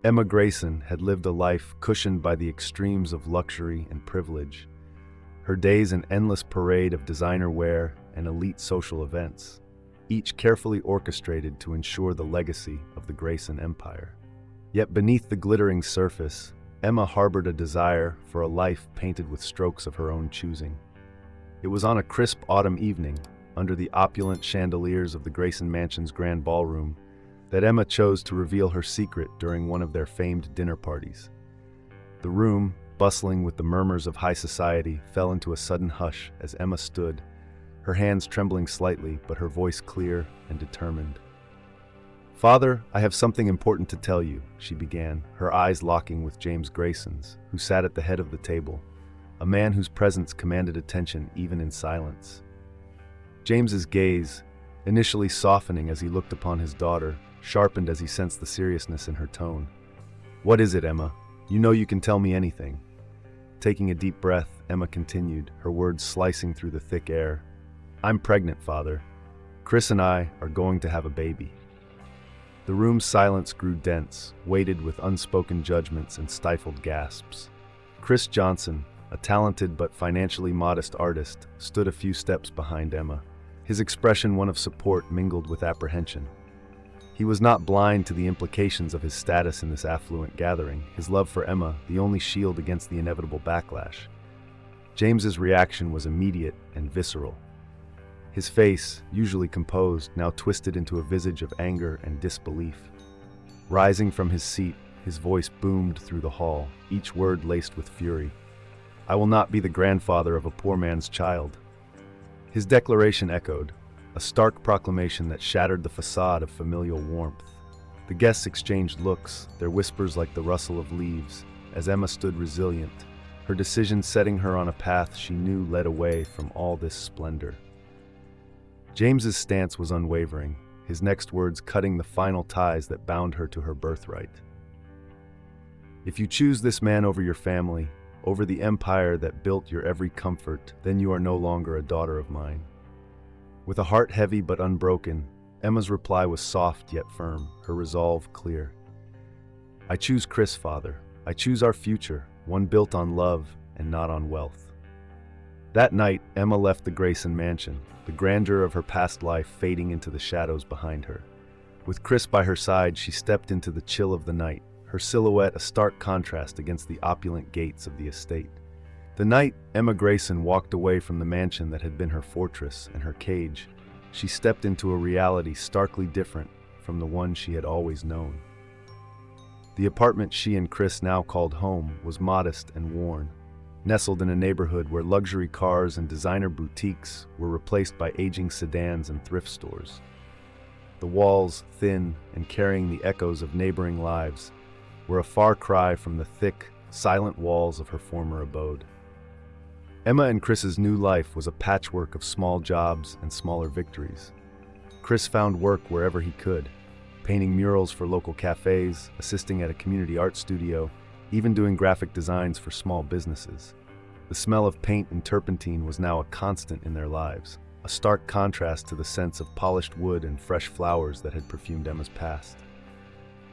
Emma Grayson had lived a life cushioned by the extremes of luxury and privilege, her days an endless parade of designer wear and elite social events, each carefully orchestrated to ensure the legacy of the Grayson empire. Yet beneath the glittering surface, Emma harbored a desire for a life painted with strokes of her own choosing. It was on a crisp autumn evening, under the opulent chandeliers of the Grayson Mansion's grand ballroom, that Emma chose to reveal her secret during one of their famed dinner parties. The room, bustling with the murmurs of high society, fell into a sudden hush as Emma stood, her hands trembling slightly but her voice clear and determined. "Father, I have something important to tell you," she began, her eyes locking with James Grayson's, who sat at the head of the table, a man whose presence commanded attention even in silence. James's gaze, initially softening as he looked upon his daughter, sharpened as he sensed the seriousness in her tone. "What is it, Emma? You know you can tell me anything." Taking a deep breath, Emma continued, her words slicing through the thick air. "I'm pregnant, Father. Chris and I are going to have a baby." The room's silence grew dense, weighted with unspoken judgments and stifled gasps. Chris Johnson, a talented but financially modest artist, stood a few steps behind Emma, his expression one of support mingled with apprehension. He was not blind to the implications of his status in this affluent gathering, his love for Emma the only shield against the inevitable backlash. James's reaction was immediate and visceral. His face, usually composed, now twisted into a visage of anger and disbelief. Rising from his seat, his voice boomed through the hall, each word laced with fury. "I will not be the grandfather of a poor man's child." His declaration echoed, a stark proclamation that shattered the facade of familial warmth. The guests exchanged looks, their whispers like the rustle of leaves, as Emma stood resilient, her decision setting her on a path she knew led away from all this splendor. James's stance was unwavering, his next words cutting the final ties that bound her to her birthright. "If you choose this man over your family, over the empire that built your every comfort, then you are no longer a daughter of mine." With a heart heavy but unbroken, Emma's reply was soft yet firm, her resolve clear. "I choose Chris, Father. I choose our future, one built on love and not on wealth." That night, Emma left the Grayson mansion, the grandeur of her past life fading into the shadows behind her. With Chris by her side, she stepped into the chill of the night, her silhouette a stark contrast against the opulent gates of the estate. The night Emma Grayson walked away from the mansion that had been her fortress and her cage, she stepped into a reality starkly different from the one she had always known. The apartment she and Chris now called home was modest and worn, nestled in a neighborhood where luxury cars and designer boutiques were replaced by aging sedans and thrift stores. The walls, thin and carrying the echoes of neighboring lives, were a far cry from the thick, silent walls of her former abode. Emma and Chris's new life was a patchwork of small jobs and smaller victories. Chris found work wherever he could, painting murals for local cafes, assisting at a community art studio, even doing graphic designs for small businesses. The smell of paint and turpentine was now a constant in their lives, a stark contrast to the sense of polished wood and fresh flowers that had perfumed Emma's past.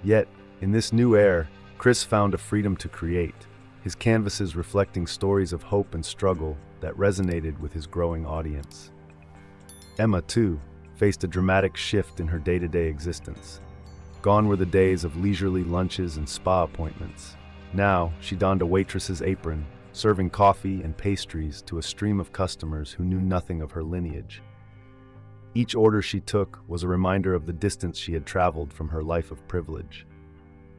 Yet, in this new air, Chris found a freedom to create, his canvases reflecting stories of hope and struggle that resonated with his growing audience. Emma, too, faced a dramatic shift in her day-to-day existence. Gone were the days of leisurely lunches and spa appointments. Now, she donned a waitress's apron, serving coffee and pastries to a stream of customers who knew nothing of her lineage. Each order she took was a reminder of the distance she had traveled from her life of privilege.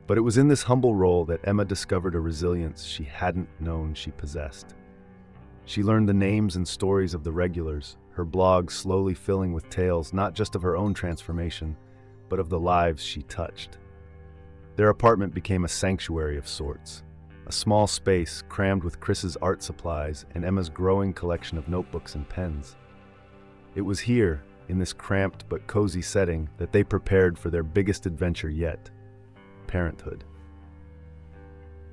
But it was in this humble role that Emma discovered a resilience she hadn't known she possessed. She learned the names and stories of the regulars, her blog slowly filling with tales not just of her own transformation, but of the lives she touched. Their apartment became a sanctuary of sorts, a small space crammed with Chris's art supplies and Emma's growing collection of notebooks and pens. It was here, in this cramped but cozy setting, that they prepared for their biggest adventure yet: parenthood.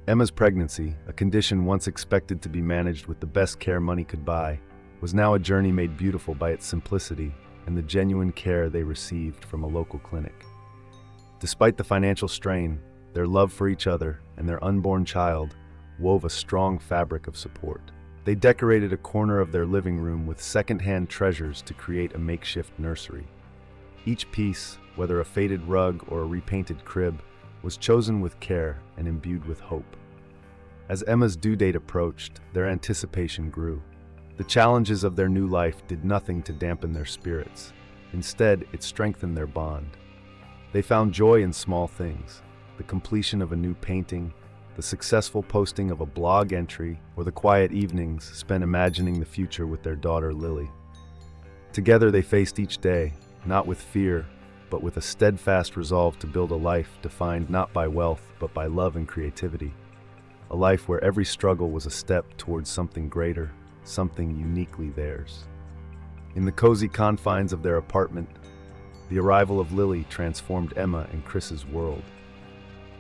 Emma's pregnancy, a condition once expected to be managed with the best care money could buy, was now a journey made beautiful by its simplicity and the genuine care they received from a local clinic. Despite the financial strain, their love for each other, and their unborn child wove a strong fabric of support. They decorated a corner of their living room with second-hand treasures to create a makeshift nursery. Each piece, whether a faded rug or a repainted crib, was chosen with care and imbued with hope. As Emma's due date approached, their anticipation grew. The challenges of their new life did nothing to dampen their spirits. Instead, it strengthened their bond. They found joy in small things: the completion of a new painting, the successful posting of a blog entry, or the quiet evenings spent imagining the future with their daughter Lily. Together they faced each day, not with fear, but with a steadfast resolve to build a life defined not by wealth, but by love and creativity. A life where every struggle was a step towards something greater, something uniquely theirs. In the cozy confines of their apartment, the arrival of Lily transformed Emma and Chris's world.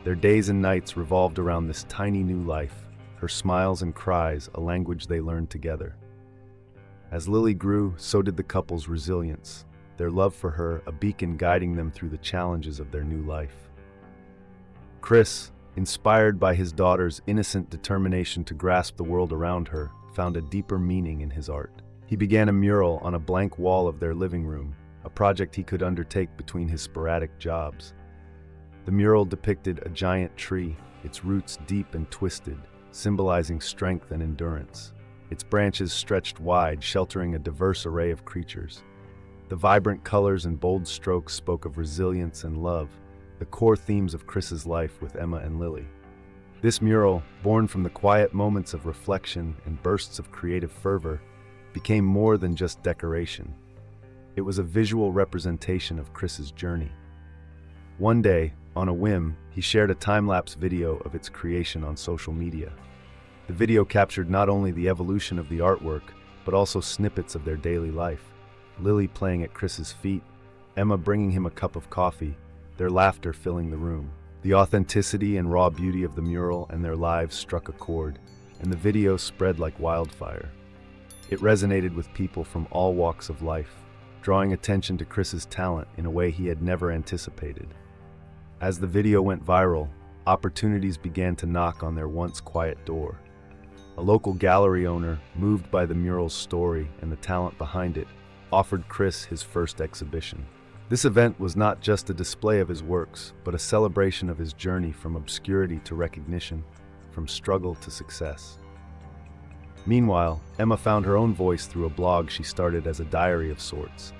Their days and nights revolved around this tiny new life, her smiles and cries a language they learned together. As Lily grew, so did the couple's resilience, their love for her a beacon guiding them through the challenges of their new life. Chris, inspired by his daughter's innocent determination to grasp the world around her, found a deeper meaning in his art. He began a mural on a blank wall of their living room, a project he could undertake between his sporadic jobs. The mural depicted a giant tree, its roots deep and twisted, symbolizing strength and endurance. Its branches stretched wide, sheltering a diverse array of creatures. The vibrant colors and bold strokes spoke of resilience and love, the core themes of Chris's life with Emma and Lily. This mural, born from the quiet moments of reflection and bursts of creative fervor, became more than just decoration. It was a visual representation of Chris's journey. One day, on a whim, he shared a time-lapse video of its creation on social media. The video captured not only the evolution of the artwork, but also snippets of their daily life. Lily playing at Chris's feet, Emma bringing him a cup of coffee, their laughter filling the room. The authenticity and raw beauty of the mural and their lives struck a chord, and the video spread like wildfire. It resonated with people from all walks of life, drawing attention to Chris's talent in a way he had never anticipated. As the video went viral, opportunities began to knock on their once quiet door. A local gallery owner, moved by the mural's story and the talent behind it, offered Chris his first exhibition. This event was not just a display of his works, but a celebration of his journey from obscurity to recognition, from struggle to success. Meanwhile, Emma found her own voice through a blog she started as a diary of sorts,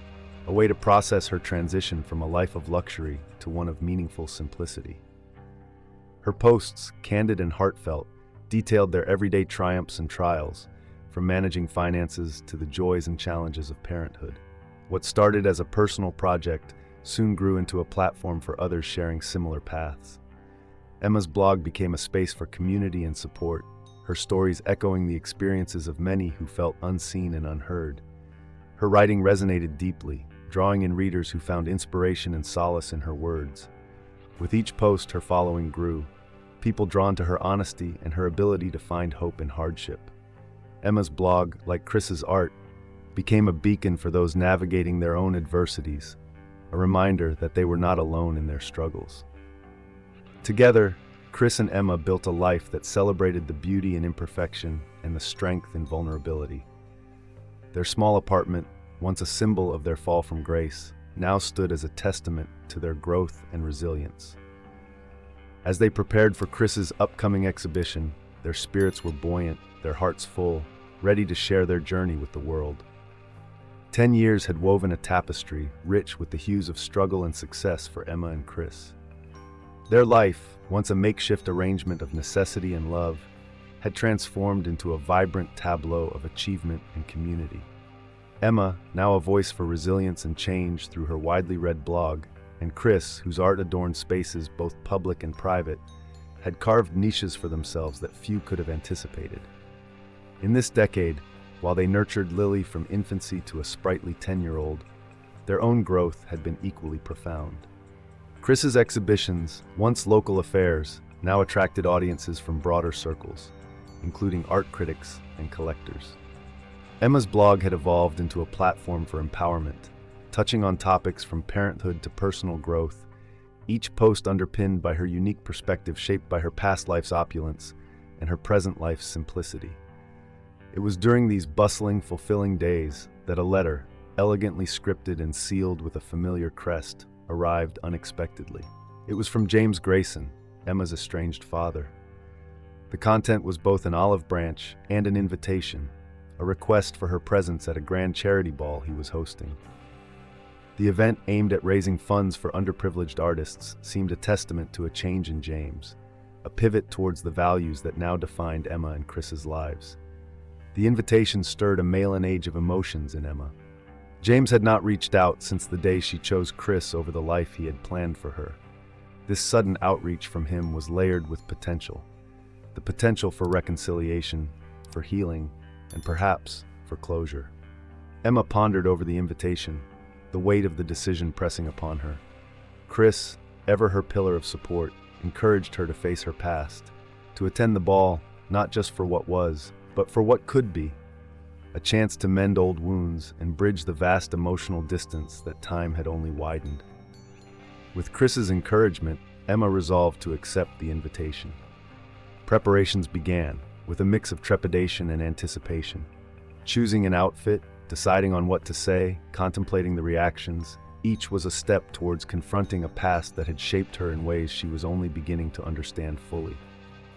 a way to process her transition from a life of luxury to one of meaningful simplicity. Her posts, candid and heartfelt, detailed their everyday triumphs and trials, from managing finances to the joys and challenges of parenthood. What started as a personal project soon grew into a platform for others sharing similar paths. Emma's blog became a space for community and support, her stories echoing the experiences of many who felt unseen and unheard. Her writing resonated deeply, drawing in readers who found inspiration and solace in her words. With each post, her following grew, people drawn to her honesty and her ability to find hope in hardship. Emma's blog, like Chris's art, became a beacon for those navigating their own adversities, a reminder that they were not alone in their struggles. Together, Chris and Emma built a life that celebrated the beauty in imperfection and the strength in vulnerability. Their small apartment, once a symbol of their fall from grace, now stood as a testament to their growth and resilience. As they prepared for Chris's upcoming exhibition, their spirits were buoyant, their hearts full, ready to share their journey with the world. 10 years had woven a tapestry rich with the hues of struggle and success for Emma and Chris. Their life, once a makeshift arrangement of necessity and love, had transformed into a vibrant tableau of achievement and community. Emma, now a voice for resilience and change through her widely read blog, and Chris, whose art adorned spaces both public and private, had carved niches for themselves that few could have anticipated. In this decade, while they nurtured Lily from infancy to a sprightly 10-year-old, their own growth had been equally profound. Chris's exhibitions, once local affairs, now attracted audiences from broader circles, including art critics and collectors. Emma's blog had evolved into a platform for empowerment, touching on topics from parenthood to personal growth, each post underpinned by her unique perspective shaped by her past life's opulence and her present life's simplicity. It was during these bustling, fulfilling days that a letter, elegantly scripted and sealed with a familiar crest, arrived unexpectedly. It was from James Grayson, Emma's estranged father. The content was both an olive branch and an invitation, a request for her presence at a grand charity ball he was hosting. The event, aimed at raising funds for underprivileged artists, seemed a testament to a change in James, a pivot towards the values that now defined Emma and Chris's lives. The invitation stirred a maiden age of emotions in Emma. James had not reached out since the day she chose Chris over the life he had planned for her. This sudden outreach from him was layered with potential. The potential for reconciliation, for healing, and perhaps for closure. Emma pondered over the invitation, the weight of the decision pressing upon her. Chris, ever her pillar of support, encouraged her to face her past, to attend the ball not just for what was, but for what could be, a chance to mend old wounds and bridge the vast emotional distance that time had only widened. With Chris's encouragement, Emma resolved to accept the invitation. Preparations began, with a mix of trepidation and anticipation. Choosing an outfit, deciding on what to say, contemplating the reactions, each was a step towards confronting a past that had shaped her in ways she was only beginning to understand fully.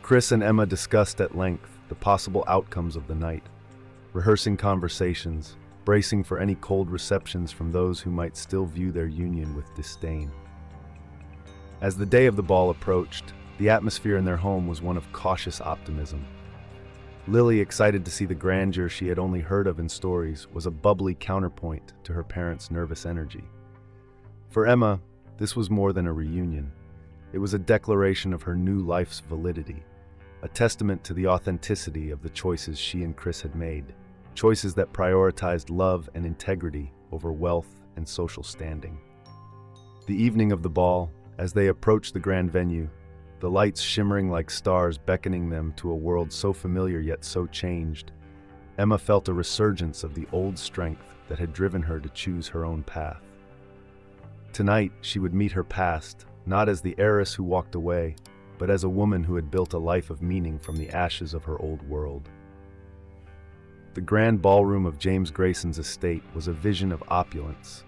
Chris and Emma discussed at length the possible outcomes of the night, rehearsing conversations, bracing for any cold receptions from those who might still view their union with disdain. As the day of the ball approached, the atmosphere in their home was one of cautious optimism. Lily, excited to see the grandeur she had only heard of in stories, was a bubbly counterpoint to her parents' nervous energy. For Emma, this was more than a reunion. It was a declaration of her new life's validity, a testament to the authenticity of the choices she and Chris had made, choices that prioritized love and integrity over wealth and social standing. The evening of the ball, as they approached the grand venue, the lights shimmering like stars beckoning them to a world so familiar yet so changed, Emma felt a resurgence of the old strength that had driven her to choose her own path. Tonight, she would meet her past, not as the heiress who walked away, but as a woman who had built a life of meaning from the ashes of her old world. The grand ballroom of James Grayson's estate was a vision of opulence,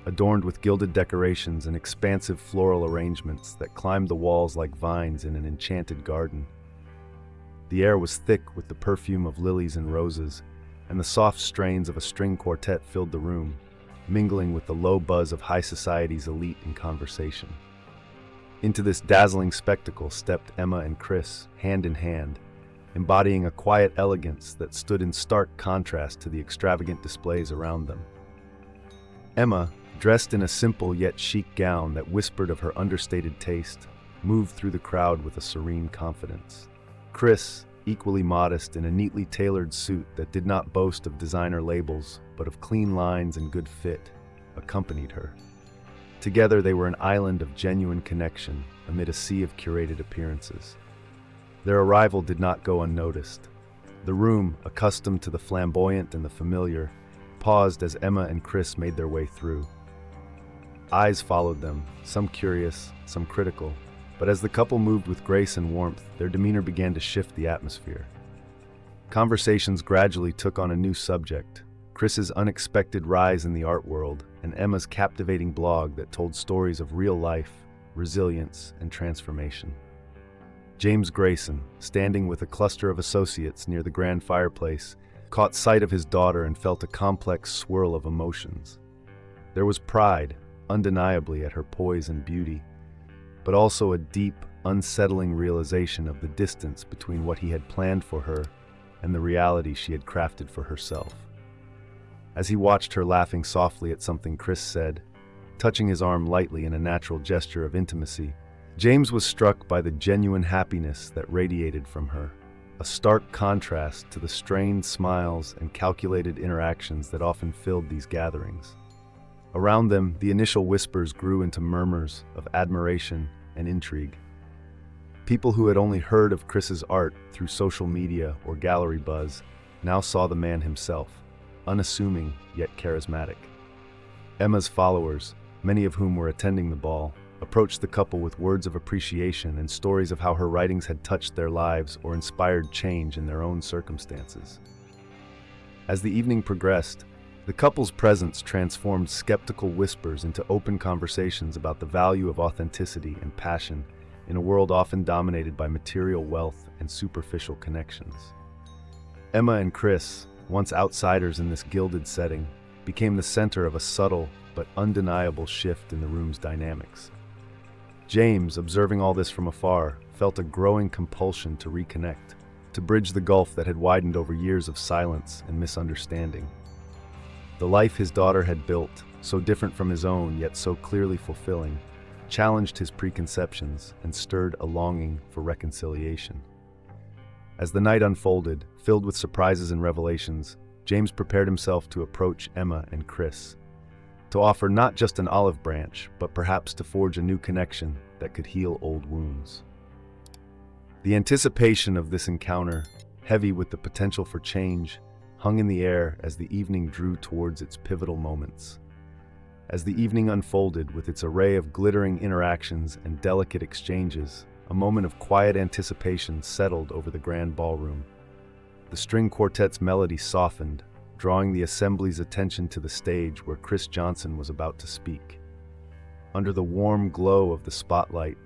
adorned with gilded decorations and expansive floral arrangements that climbed the walls like vines in an enchanted garden. The air was thick with the perfume of lilies and roses, and the soft strains of a string quartet filled the room, mingling with the low buzz of high society's elite in conversation. Into this dazzling spectacle stepped Emma and Chris, hand in hand, embodying a quiet elegance that stood in stark contrast to the extravagant displays around them. Emma, dressed in a simple yet chic gown that whispered of her understated taste, moved through the crowd with a serene confidence. Chris, equally modest in a neatly tailored suit that did not boast of designer labels, but of clean lines and good fit, accompanied her. Together they were an island of genuine connection amid a sea of curated appearances. Their arrival did not go unnoticed. The room, accustomed to the flamboyant and the familiar, paused as Emma and Chris made their way through. Eyes followed them, some curious, some critical, but as the couple moved with grace and warmth, their demeanor began to shift the atmosphere. Conversations gradually took on a new subject: Chris's unexpected rise in the art world, and Emma's captivating blog that told stories of real life, resilience, and transformation. James Grayson, standing with a cluster of associates near the grand fireplace, caught sight of his daughter and felt a complex swirl of emotions. There was pride, undeniably, at her poise and beauty, but also a deep, unsettling realization of the distance between what he had planned for her and the reality she had crafted for herself. As he watched her laughing softly at something Chris said, touching his arm lightly in a natural gesture of intimacy, James was struck by the genuine happiness that radiated from her, a stark contrast to the strained smiles and calculated interactions that often filled these gatherings. Around them, the initial whispers grew into murmurs of admiration and intrigue. People who had only heard of Chris's art through social media or gallery buzz now saw the man himself, unassuming yet charismatic. Emma's followers, many of whom were attending the ball, approached the couple with words of appreciation and stories of how her writings had touched their lives or inspired change in their own circumstances. As the evening progressed, the couple's presence transformed skeptical whispers into open conversations about the value of authenticity and passion in a world often dominated by material wealth and superficial connections. Emma and Chris, once outsiders in this gilded setting, became the center of a subtle but undeniable shift in the room's dynamics. James, observing all this from afar, felt a growing compulsion to reconnect, to bridge the gulf that had widened over years of silence and misunderstanding. The life his daughter had built, so different from his own yet so clearly fulfilling, challenged his preconceptions and stirred a longing for reconciliation. As the night unfolded, filled with surprises and revelations, James prepared himself to approach Emma and Chris, to offer not just an olive branch, but perhaps to forge a new connection that could heal old wounds. The anticipation of this encounter, heavy with the potential for change, hung in the air as the evening drew towards its pivotal moments. As the evening unfolded with its array of glittering interactions and delicate exchanges, a moment of quiet anticipation settled over the grand ballroom. The string quartet's melody softened, drawing the assembly's attention to the stage where Chris Johnson was about to speak. Under the warm glow of the spotlight,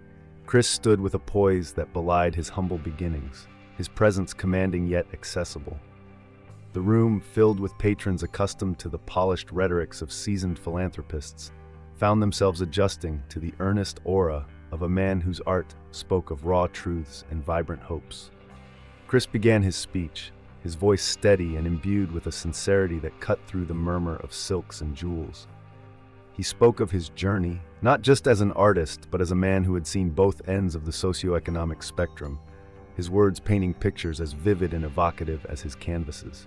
Chris stood with a poise that belied his humble beginnings, his presence commanding yet accessible. The room, filled with patrons accustomed to the polished rhetorics of seasoned philanthropists, found themselves adjusting to the earnest aura of a man whose art spoke of raw truths and vibrant hopes. Chris began his speech, his voice steady and imbued with a sincerity that cut through the murmur of silks and jewels. He spoke of his journey, not just as an artist, but as a man who had seen both ends of the socioeconomic spectrum, his words painting pictures as vivid and evocative as his canvases.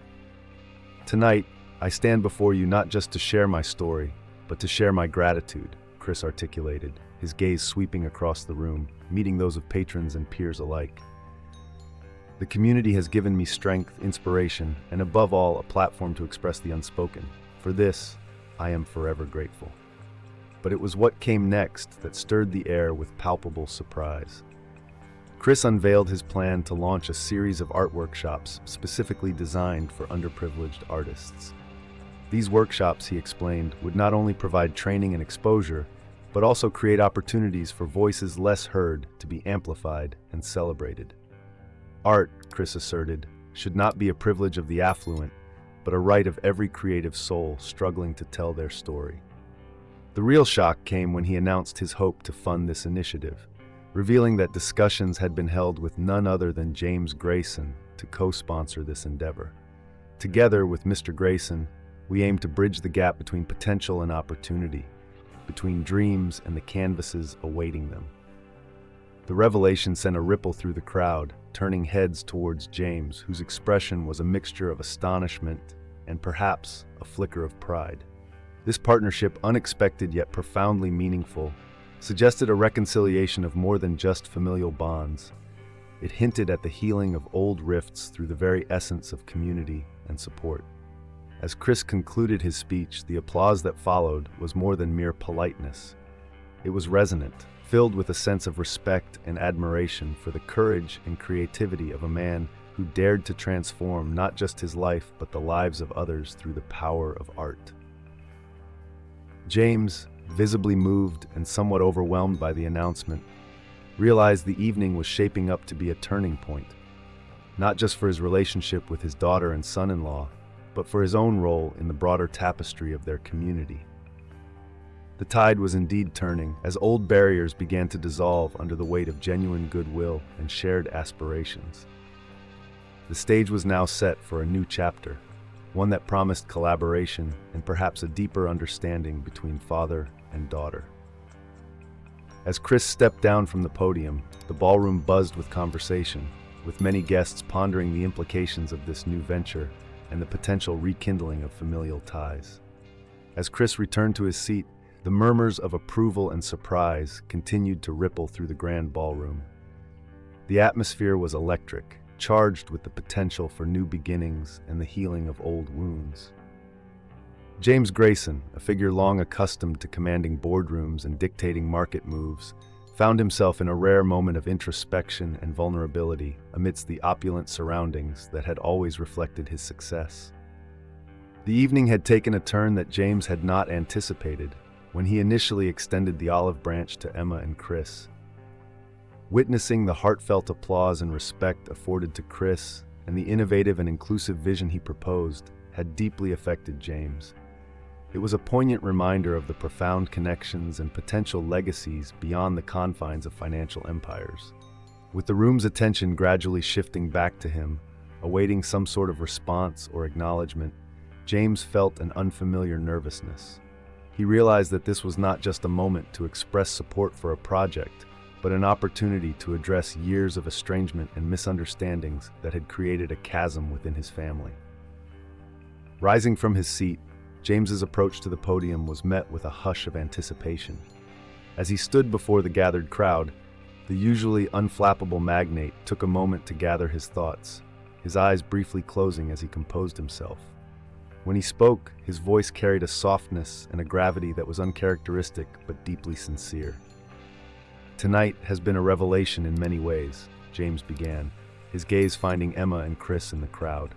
"Tonight, I stand before you not just to share my story, but to share my gratitude," Chris articulated, his gaze sweeping across the room, meeting those of patrons and peers alike. "The community has given me strength, inspiration, and above all, a platform to express the unspoken. For this, I am forever grateful." But it was what came next that stirred the air with palpable surprise. Chris unveiled his plan to launch a series of art workshops specifically designed for underprivileged artists. These workshops, he explained, would not only provide training and exposure, but also create opportunities for voices less heard to be amplified and celebrated. Art, Chris asserted, should not be a privilege of the affluent, but a right of every creative soul struggling to tell their story. The real shock came when he announced his hope to fund this initiative, revealing that discussions had been held with none other than James Grayson to co-sponsor this endeavor. Together with Mr. Grayson, we aim to bridge the gap between potential and opportunity, between dreams and the canvases awaiting them. The revelation sent a ripple through the crowd, turning heads towards James, whose expression was a mixture of astonishment and perhaps a flicker of pride. This partnership, unexpected yet profoundly meaningful, suggested a reconciliation of more than just familial bonds. It hinted at the healing of old rifts through the very essence of community and support. As Chris concluded his speech, the applause that followed was more than mere politeness. It was resonant, filled with a sense of respect and admiration for the courage and creativity of a man who dared to transform not just his life but the lives of others through the power of art. James, visibly moved and somewhat overwhelmed by the announcement, realized the evening was shaping up to be a turning point, not just for his relationship with his daughter and son-in-law, but for his own role in the broader tapestry of their community. The tide was indeed turning as old barriers began to dissolve under the weight of genuine goodwill and shared aspirations. The stage was now set for a new chapter, one that promised collaboration and perhaps a deeper understanding between father and daughter. As Chris stepped down from the podium, the ballroom buzzed with conversation, with many guests pondering the implications of this new venture and the potential rekindling of familial ties. As Chris returned to his seat, the murmurs of approval and surprise continued to ripple through the grand ballroom. The atmosphere was electric, charged with the potential for new beginnings and the healing of old wounds. James Grayson, a figure long accustomed to commanding boardrooms and dictating market moves, found himself in a rare moment of introspection and vulnerability amidst the opulent surroundings that had always reflected his success. The evening had taken a turn that James had not anticipated when he initially extended the olive branch to Emma and Chris. Witnessing the heartfelt applause and respect afforded to Chris and the innovative and inclusive vision he proposed had deeply affected James. It was a poignant reminder of the profound connections and potential legacies beyond the confines of financial empires. With the room's attention gradually shifting back to him, awaiting some sort of response or acknowledgement, James felt an unfamiliar nervousness. He realized that this was not just a moment to express support for a project, but an opportunity to address years of estrangement and misunderstandings that had created a chasm within his family. Rising from his seat, James's approach to the podium was met with a hush of anticipation. As he stood before the gathered crowd, the usually unflappable magnate took a moment to gather his thoughts, his eyes briefly closing as he composed himself. When he spoke, his voice carried a softness and a gravity that was uncharacteristic but deeply sincere. "Tonight has been a revelation in many ways," James began, his gaze finding Emma and Chris in the crowd.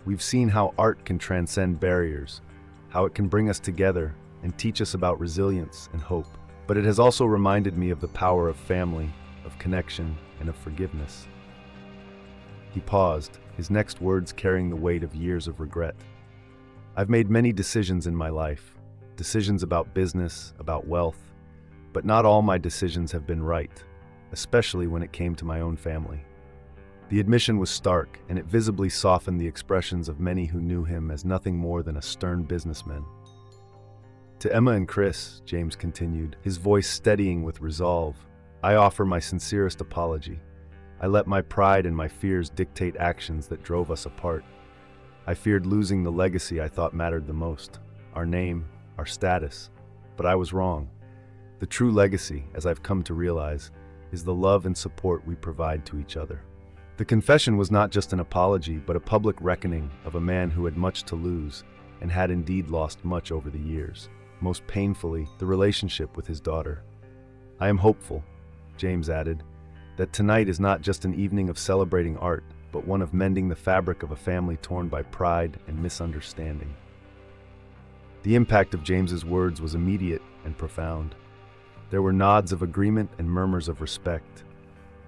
"We've seen how art can transcend barriers, how it can bring us together and teach us about resilience and hope. But it has also reminded me of the power of family, of connection, and of forgiveness." He paused, his next words carrying the weight of years of regret. "I've made many decisions in my life, decisions about business, about wealth, but not all my decisions have been right, especially when it came to my own family." The admission was stark, and it visibly softened the expressions of many who knew him as nothing more than a stern businessman. "To Emma and Chris," James continued, his voice steadying with resolve, "I offer my sincerest apology. I let my pride and my fears dictate actions that drove us apart. I feared losing the legacy I thought mattered the most, our name, our status. But I was wrong. The true legacy, as I've come to realize, is the love and support we provide to each other." The confession was not just an apology, but a public reckoning of a man who had much to lose and had indeed lost much over the years, most painfully the relationship with his daughter. "I am hopeful," James added, "that tonight is not just an evening of celebrating art, but one of mending the fabric of a family torn by pride and misunderstanding." The impact of James's words was immediate and profound. There were nods of agreement and murmurs of respect.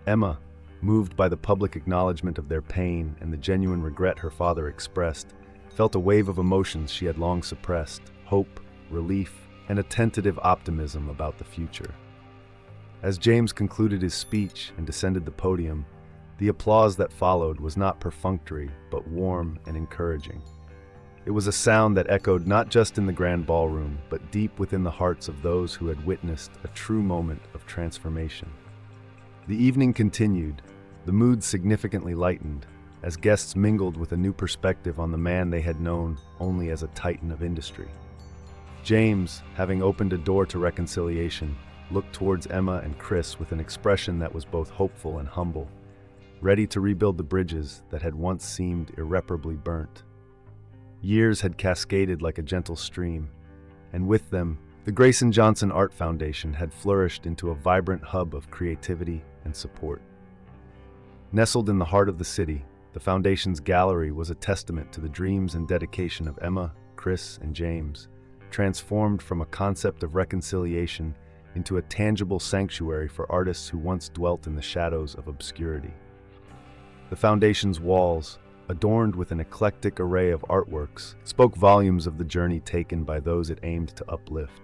Emma, moved by the public acknowledgement of their pain and the genuine regret her father expressed, felt a wave of emotions she had long suppressed: hope, relief, and a tentative optimism about the future. As James concluded his speech and descended the podium, the applause that followed was not perfunctory, but warm and encouraging. It was a sound that echoed not just in the grand ballroom, but deep within the hearts of those who had witnessed a true moment of transformation. The evening continued, the mood significantly lightened, as guests mingled with a new perspective on the man they had known only as a titan of industry. James, having opened a door to reconciliation, looked towards Emma and Chris with an expression that was both hopeful and humble, ready to rebuild the bridges that had once seemed irreparably burnt. Years had cascaded like a gentle stream, and with them, the Grayson Johnson Art Foundation had flourished into a vibrant hub of creativity and support. Nestled in the heart of the city, the Foundation's gallery was a testament to the dreams and dedication of Emma, Chris, and James, transformed from a concept of reconciliation into a tangible sanctuary for artists who once dwelt in the shadows of obscurity. The Foundation's walls, adorned with an eclectic array of artworks, spoke volumes of the journey taken by those it aimed to uplift.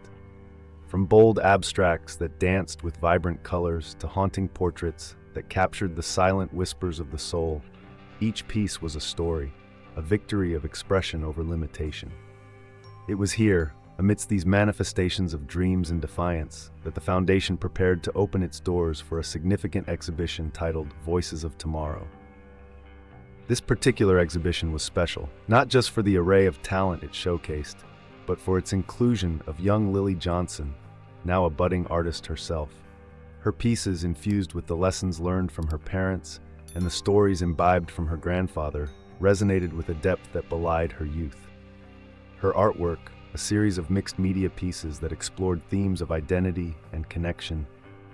From bold abstracts that danced with vibrant colors to haunting portraits that captured the silent whispers of the soul, each piece was a story, a victory of expression over limitation. It was here, amidst these manifestations of dreams and defiance, that the Foundation prepared to open its doors for a significant exhibition titled Voices of Tomorrow. This particular exhibition was special, not just for the array of talent it showcased, but for its inclusion of young Lily Johnson, now a budding artist herself. Her pieces, infused with the lessons learned from her parents and the stories imbibed from her grandfather, resonated with a depth that belied her youth. Her artwork, a series of mixed media pieces that explored themes of identity and connection,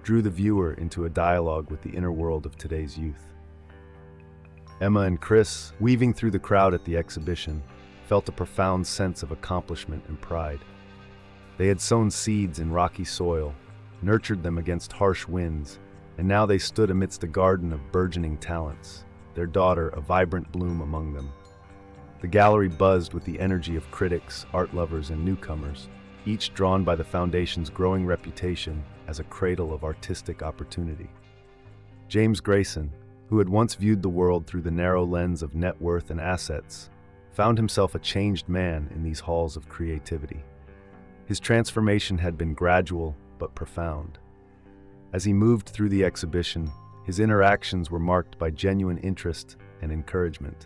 drew the viewer into a dialogue with the inner world of today's youth. Emma and Chris, weaving through the crowd at the exhibition, felt a profound sense of accomplishment and pride. They had sown seeds in rocky soil, nurtured them against harsh winds, and now they stood amidst a garden of burgeoning talents, their daughter a vibrant bloom among them. The gallery buzzed with the energy of critics, art lovers, and newcomers, each drawn by the foundation's growing reputation as a cradle of artistic opportunity. James Grayson, who had once viewed the world through the narrow lens of net worth and assets, found himself a changed man in these halls of creativity. His transformation had been gradual but profound. As he moved through the exhibition, his interactions were marked by genuine interest and encouragement.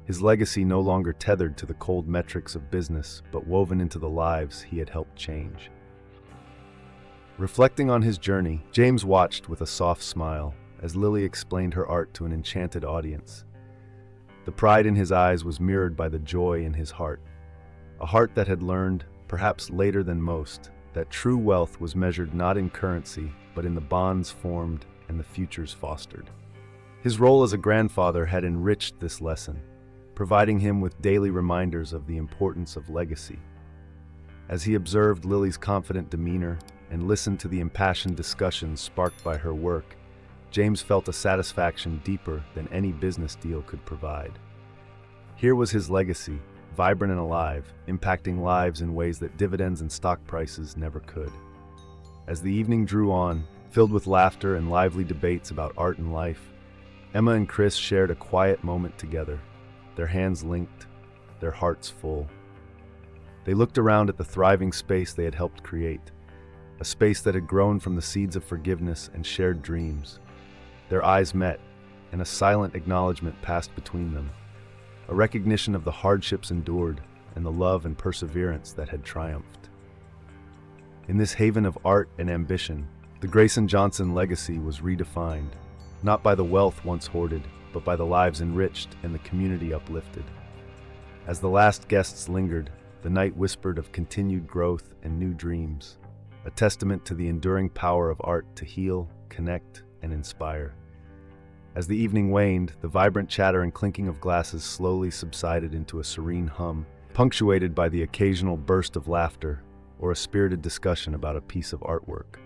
His legacy no longer tethered to the cold metrics of business, but woven into the lives he had helped change. Reflecting on his journey, James watched with a soft smile as Lily explained her art to an enchanted audience. The pride in his eyes was mirrored by the joy in his heart, a heart that had learned, perhaps later than most, that true wealth was measured not in currency, but in the bonds formed and the futures fostered. His role as a grandfather had enriched this lesson, providing him with daily reminders of the importance of legacy. As he observed Lily's confident demeanor and listened to the impassioned discussions sparked by her work, James felt a satisfaction deeper than any business deal could provide. Here was his legacy, vibrant and alive, impacting lives in ways that dividends and stock prices never could. As the evening drew on, filled with laughter and lively debates about art and life, Emma and Chris shared a quiet moment together, their hands linked, their hearts full. They looked around at the thriving space they had helped create, a space that had grown from the seeds of forgiveness and shared dreams. Their eyes met, and a silent acknowledgement passed between them, a recognition of the hardships endured and the love and perseverance that had triumphed. In this haven of art and ambition, the Grayson Johnson legacy was redefined, not by the wealth once hoarded, but by the lives enriched and the community uplifted. As the last guests lingered, the night whispered of continued growth and new dreams, a testament to the enduring power of art to heal, connect, and inspire. As the evening waned, the vibrant chatter and clinking of glasses slowly subsided into a serene hum, punctuated by the occasional burst of laughter or a spirited discussion about a piece of artwork.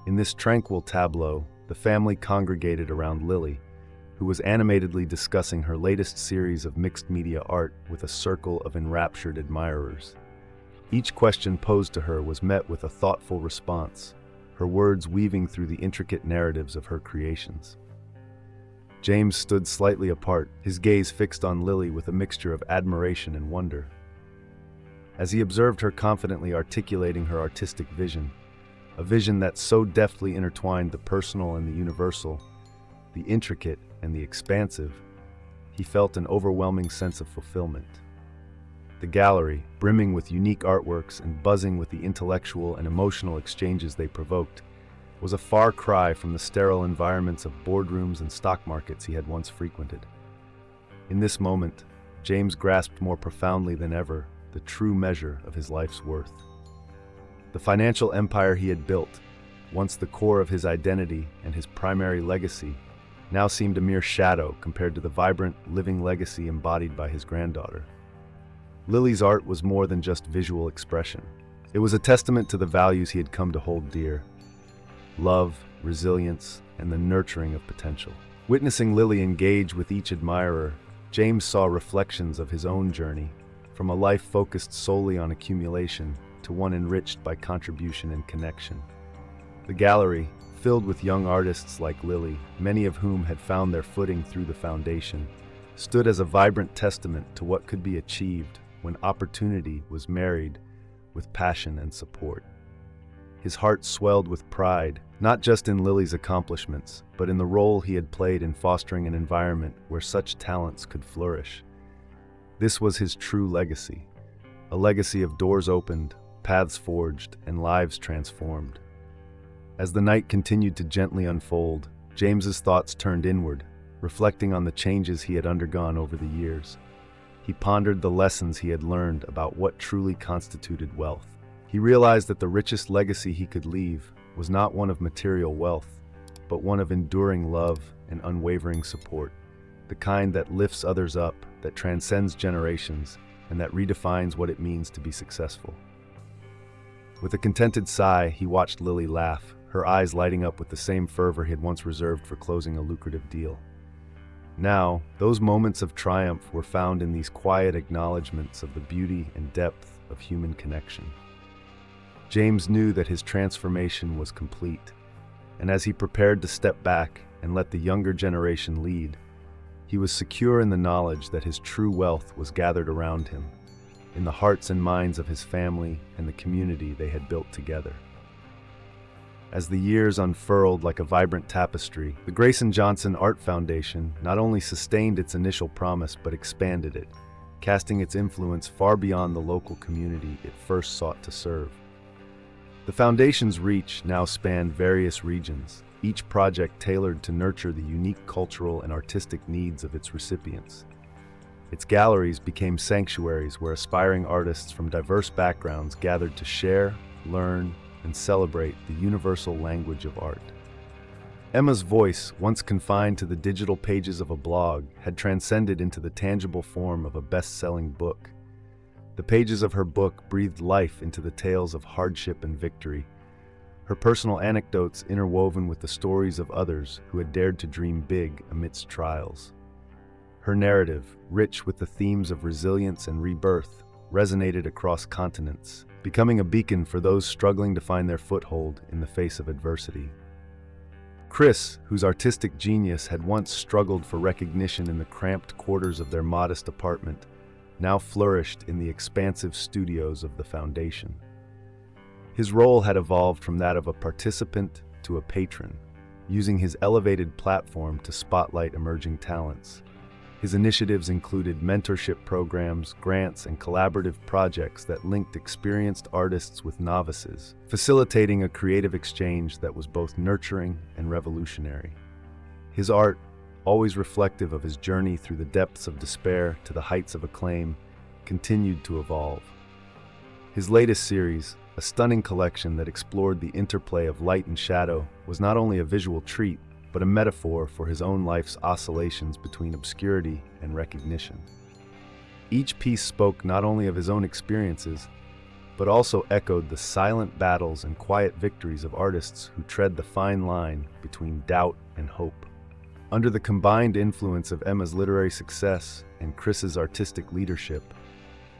In this tranquil tableau, the family congregated around Lily, who was animatedly discussing her latest series of mixed media art with a circle of enraptured admirers. Each question posed to her was met with a thoughtful response, her words weaving through the intricate narratives of her creations. James stood slightly apart, his gaze fixed on Lily with a mixture of admiration and wonder. As he observed her confidently articulating her artistic vision, a vision that so deftly intertwined the personal and the universal, the intricate and the expansive, he felt an overwhelming sense of fulfillment. The gallery, brimming with unique artworks and buzzing with the intellectual and emotional exchanges they provoked, was a far cry from the sterile environments of boardrooms and stock markets he had once frequented. In this moment, James grasped more profoundly than ever the true measure of his life's worth. The financial empire he had built, once the core of his identity and his primary legacy, now seemed a mere shadow compared to the vibrant, living legacy embodied by his granddaughter. Lily's art was more than just visual expression. It was a testament to the values he had come to hold dear: love, resilience, and the nurturing of potential. Witnessing Lily engage with each admirer, James saw reflections of his own journey, from a life focused solely on accumulation to one enriched by contribution and connection. The gallery, filled with young artists like Lily, many of whom had found their footing through the foundation, stood as a vibrant testament to what could be achieved when opportunity was married with passion and support. His heart swelled with pride, not just in Lily's accomplishments, but in the role he had played in fostering an environment where such talents could flourish. This was his true legacy, a legacy of doors opened, paths forged, and lives transformed. As the night continued to gently unfold, James's thoughts turned inward, reflecting on the changes he had undergone over the years. he pondered the lessons he had learned about what truly constituted wealth. He realized that the richest legacy he could leave was not one of material wealth, but one of enduring love and unwavering support, the kind that lifts others up, that transcends generations, and that redefines what it means to be successful. With a contented sigh, he watched Lily laugh, her eyes lighting up with the same fervor he had once reserved for closing a lucrative deal. Now, those moments of triumph were found in these quiet acknowledgments of the beauty and depth of human connection. James knew that his transformation was complete, and as he prepared to step back and let the younger generation lead, he was secure in the knowledge that his true wealth was gathered around him, in the hearts and minds of his family and the community they had built together. As the years unfurled like a vibrant tapestry, the Grayson Johnson Art Foundation not only sustained its initial promise but expanded it, casting its influence far beyond the local community it first sought to serve. The foundation's reach now spanned various regions, each project tailored to nurture the unique cultural and artistic needs of its recipients. Its galleries became sanctuaries where aspiring artists from diverse backgrounds gathered to share, learn, and celebrate the universal language of art. Emma's voice, once confined to the digital pages of a blog, had transcended into the tangible form of a best-selling book. The pages of her book breathed life into the tales of hardship and victory, her personal anecdotes interwoven with the stories of others who had dared to dream big amidst trials. Her narrative, rich with the themes of resilience and rebirth, resonated across continents, becoming a beacon for those struggling to find their foothold in the face of adversity. Chris, whose artistic genius had once struggled for recognition in the cramped quarters of their modest apartment, now flourished in the expansive studios of the foundation. His role had evolved from that of a participant to a patron, using his elevated platform to spotlight emerging talents. His initiatives included mentorship programs, grants, and collaborative projects that linked experienced artists with novices, facilitating a creative exchange that was both nurturing and revolutionary. His art, always reflective of his journey through the depths of despair to the heights of acclaim, continued to evolve. His latest series, a stunning collection that explored the interplay of light and shadow, was not only a visual treat, but a metaphor for his own life's oscillations between obscurity and recognition. Each piece spoke not only of his own experiences, but also echoed the silent battles and quiet victories of artists who tread the fine line between doubt and hope. Under the combined influence of Emma's literary success and Chris's artistic leadership,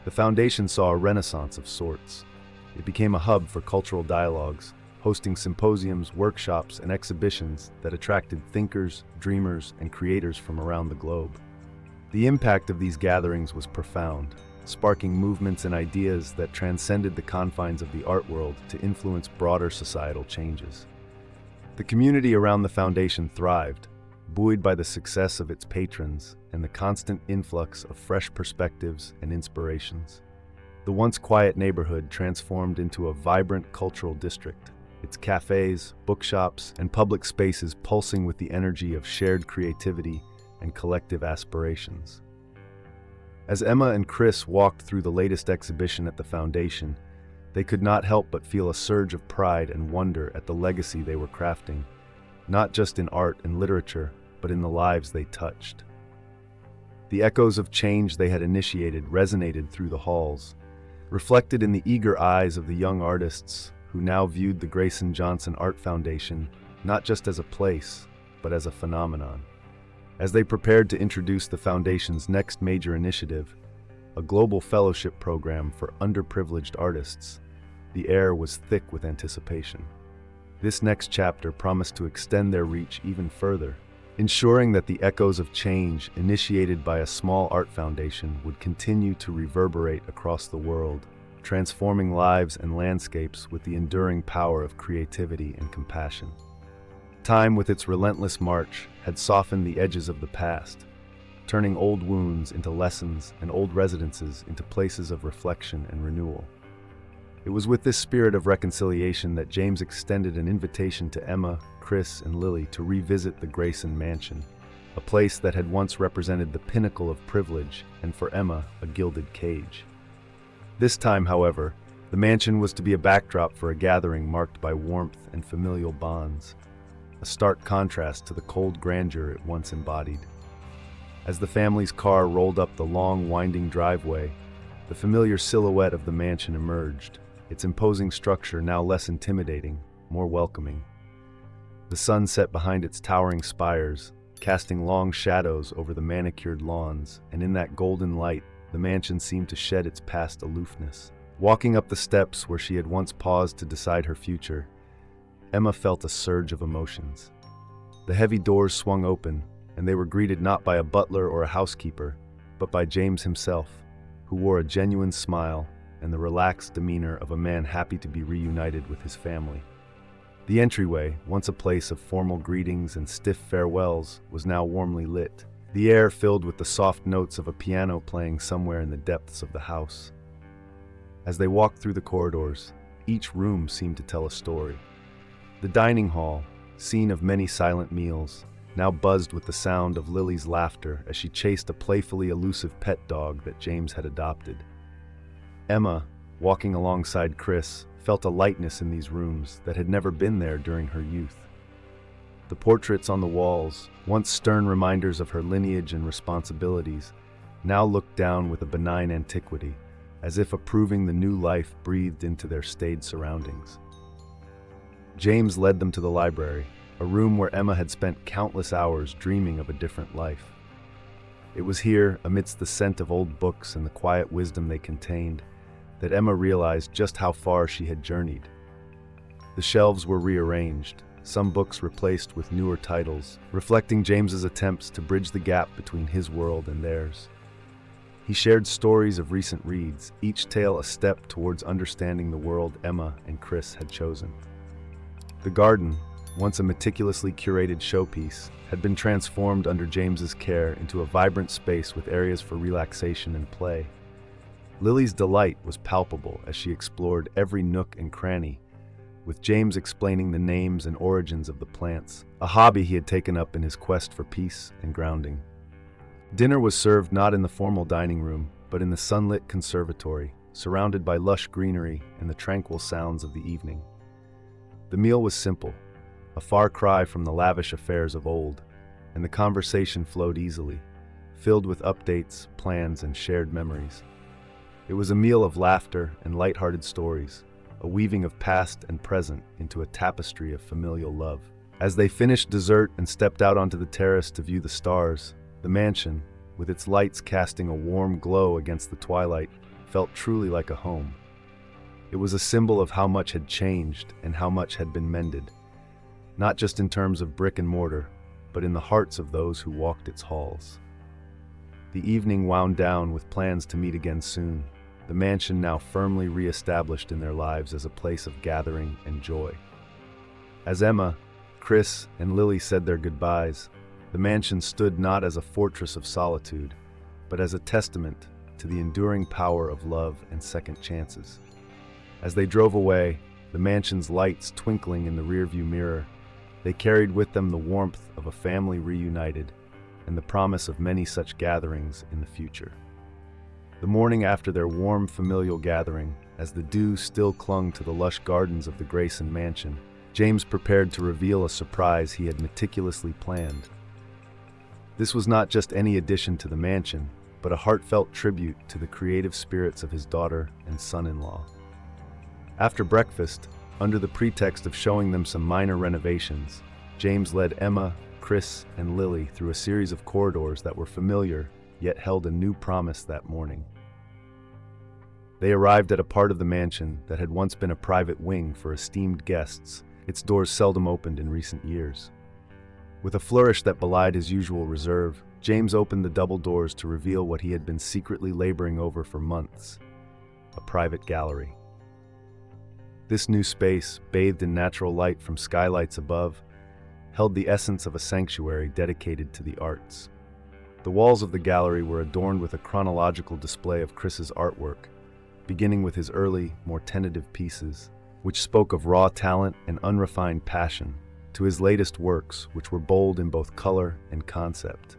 the foundation saw a renaissance of sorts. It became a hub for cultural dialogues, hosting symposiums, workshops, and exhibitions that attracted thinkers, dreamers, and creators from around the globe. The impact of these gatherings was profound, sparking movements and ideas that transcended the confines of the art world to influence broader societal changes. The community around the foundation thrived, buoyed by the success of its patrons and the constant influx of fresh perspectives and inspirations. The once quiet neighborhood transformed into a vibrant cultural district, its cafes, bookshops, and public spaces pulsing with the energy of shared creativity and collective aspirations. As Emma and Chris walked through the latest exhibition at the foundation, they could not help but feel a surge of pride and wonder at the legacy they were crafting, not just in art and literature, but in the lives they touched. The echoes of change they had initiated resonated through the halls, reflected in the eager eyes of the young artists who now viewed the Grayson Johnson Art Foundation not just as a place, but as a phenomenon. As they prepared to introduce the foundation's next major initiative, a global fellowship program for underprivileged artists, the air was thick with anticipation. This next chapter promised to extend their reach even further, ensuring that the echoes of change initiated by a small art foundation would continue to reverberate across the world, transforming lives and landscapes with the enduring power of creativity and compassion. Time, with its relentless march, had softened the edges of the past, turning old wounds into lessons and old residences into places of reflection and renewal. It was with this spirit of reconciliation that James extended an invitation to Emma, Chris, and Lily to revisit the Grayson mansion, a place that had once represented the pinnacle of privilege and for Emma, a gilded cage. This time, however, the mansion was to be a backdrop for a gathering marked by warmth and familial bonds, a stark contrast to the cold grandeur it once embodied. As the family's car rolled up the long, winding driveway, the familiar silhouette of the mansion emerged, its imposing structure now less intimidating, more welcoming. The sun set behind its towering spires, casting long shadows over the manicured lawns, and in that golden light, the mansion seemed to shed its past aloofness. Walking up the steps where she had once paused to decide her future, Emma felt a surge of emotions. The heavy doors swung open, and they were greeted not by a butler or a housekeeper, but by James himself, who wore a genuine smile and the relaxed demeanor of a man happy to be reunited with his family. The entryway, once a place of formal greetings and stiff farewells, was now warmly lit, the air filled with the soft notes of a piano playing somewhere in the depths of the house. As they walked through the corridors, each room seemed to tell a story. The dining hall, scene of many silent meals, now buzzed with the sound of Lily's laughter as she chased a playfully elusive pet dog that James had adopted. Emma, walking alongside Chris, felt a lightness in these rooms that had never been there during her youth. The portraits on the walls, once stern reminders of her lineage and responsibilities, now looked down with a benign antiquity, as if approving the new life breathed into their staid surroundings. James led them to the library, a room where Emma had spent countless hours dreaming of a different life. It was here, amidst the scent of old books and the quiet wisdom they contained, that Emma realized just how far she had journeyed. The shelves were rearranged, some books replaced with newer titles, reflecting James's attempts to bridge the gap between his world and theirs. He shared stories of recent reads, each tale a step towards understanding the world Emma and Chris had chosen. The garden, once a meticulously curated showpiece, had been transformed under James's care into a vibrant space with areas for relaxation and play. Lily's delight was palpable as she explored every nook and cranny, with James explaining the names and origins of the plants, a hobby he had taken up in his quest for peace and grounding. Dinner was served not in the formal dining room, but in the sunlit conservatory, surrounded by lush greenery and the tranquil sounds of the evening. The meal was simple, a far cry from the lavish affairs of old, and the conversation flowed easily, filled with updates, plans, and shared memories. It was a meal of laughter and light-hearted stories, a weaving of past and present into a tapestry of familial love. As they finished dessert and stepped out onto the terrace to view the stars, the mansion, with its lights casting a warm glow against the twilight, felt truly like a home. It was a symbol of how much had changed and how much had been mended, not just in terms of brick and mortar, but in the hearts of those who walked its halls. The evening wound down with plans to meet again soon, the mansion now firmly re-established in their lives as a place of gathering and joy. As Emma, Chris, and Lily said their goodbyes, the mansion stood not as a fortress of solitude, but as a testament to the enduring power of love and second chances. As they drove away, the mansion's lights twinkling in the rearview mirror, they carried with them the warmth of a family reunited and the promise of many such gatherings in the future. The morning after their warm familial gathering, as the dew still clung to the lush gardens of the Grayson mansion, James prepared to reveal a surprise he had meticulously planned. This was not just any addition to the mansion, but a heartfelt tribute to the creative spirits of his daughter and son-in-law. After breakfast, under the pretext of showing them some minor renovations, James led Emma, Chris, and Lily through a series of corridors that were familiar, yet held a new promise that morning. They arrived at a part of the mansion that had once been a private wing for esteemed guests, its doors seldom opened in recent years. With a flourish that belied his usual reserve, James opened the double doors to reveal what he had been secretly laboring over for months: a private gallery. This new space, bathed in natural light from skylights above, held the essence of a sanctuary dedicated to the arts. The walls of the gallery were adorned with a chronological display of Chris's artwork, beginning with his early, more tentative pieces, which spoke of raw talent and unrefined passion, to his latest works, which were bold in both color and concept.